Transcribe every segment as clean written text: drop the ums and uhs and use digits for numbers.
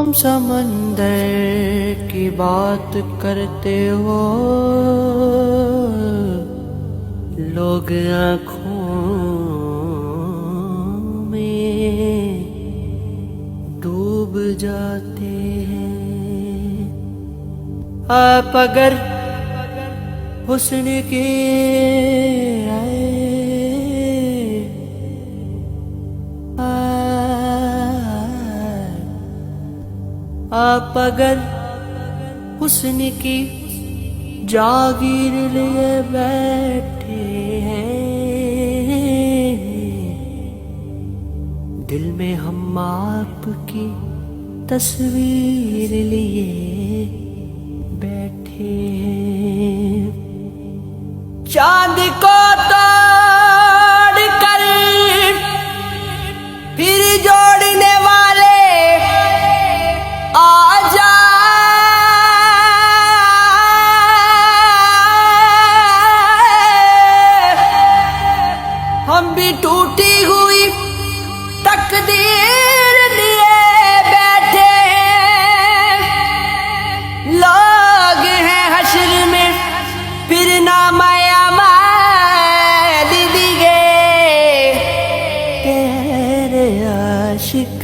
तुम समंदर की बात करते हो, लोग आँखों में डूब जाते हैं। आप अगर हुस्न के आप अगर हुस्न की जागीर लिए बैठे हैं, दिल में हम आपकी तस्वीर लिए बैठे हैं। चांद को तोड़ कर फिर जोड़ने वाले आजा, हम भी टूटी हुई तकदीर लिए बैठे हैं। लोग हैं हश्र में फिर नामाया दिए, तेरे आशिक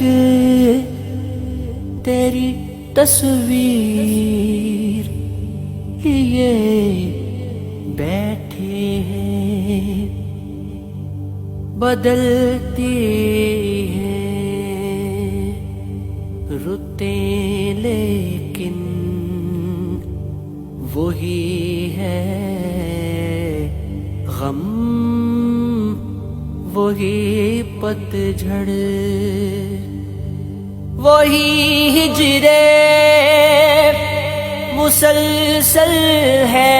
तेरी तस्वीर लिए बैठे हैं। बदलती हैं रुतें लेकिन वही है गम, वही पतझड़, वही हिजरे मुसलसल है,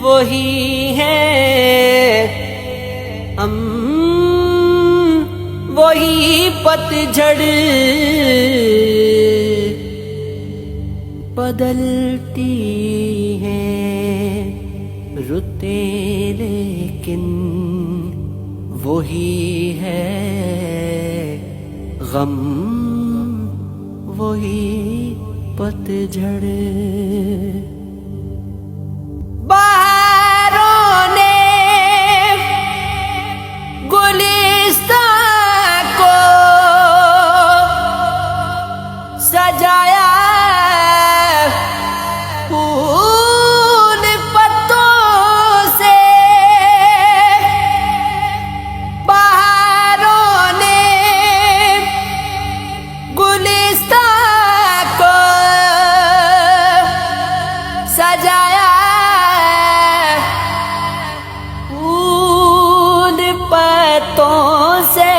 वही है वही पतझड़। बदलती हैं रुतें लेकिन वही है गम, वही पतझड़। बहारों ने गुलिस्तान को सजाया, फूल पत्तों से। बहारों ने गुलिस्तान को सजाया, फूल पत्तों से।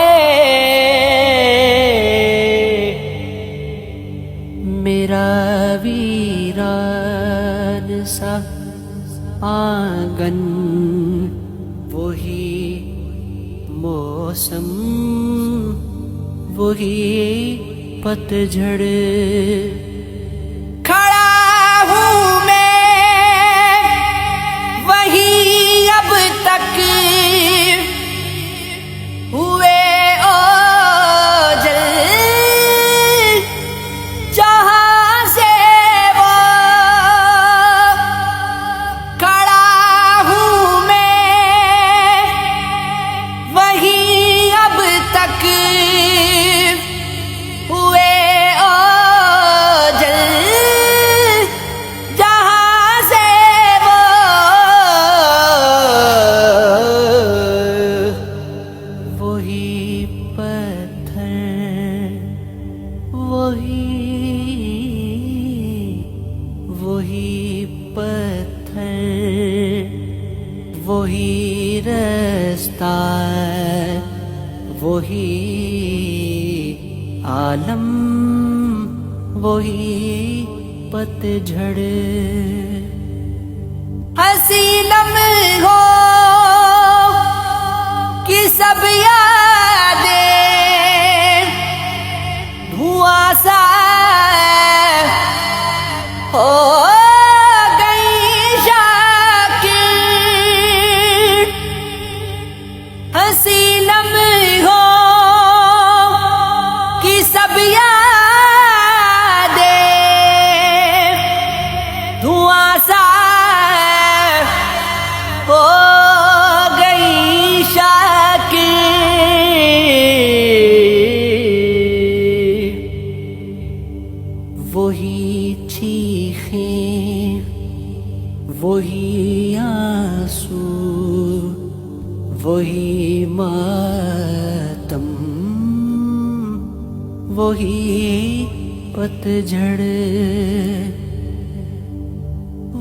मेरा वीरान सा आंगन, वही मौसम, वही पतझड़। खड़ा हूँ मैं वहीं अब तक, हुए ओझल जहाँ से वो। खड़ा हूँ मैं वहीं अब तक, हुए ओझल जहाँ से वो। वही पत्थर, वही पत्थर, वही रास्ता, वही आलम, वही पतझड़। हंसी लम्हों की सब यादें धुआं सा हो गई शाकिर। हंसी लम्हों की सब यादें वही चीखें, वही आंसू, वही मातम, वही पतझड़,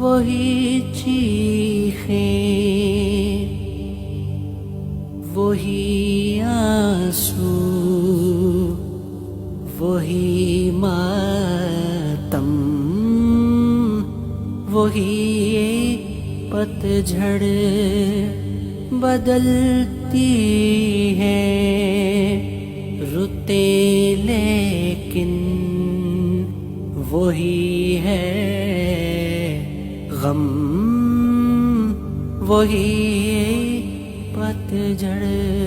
वही चीखें, वही आंसू, वही मातम, वही पतझड़ बदलती है रुते, लेकिन वही है गम, वही पतझड़।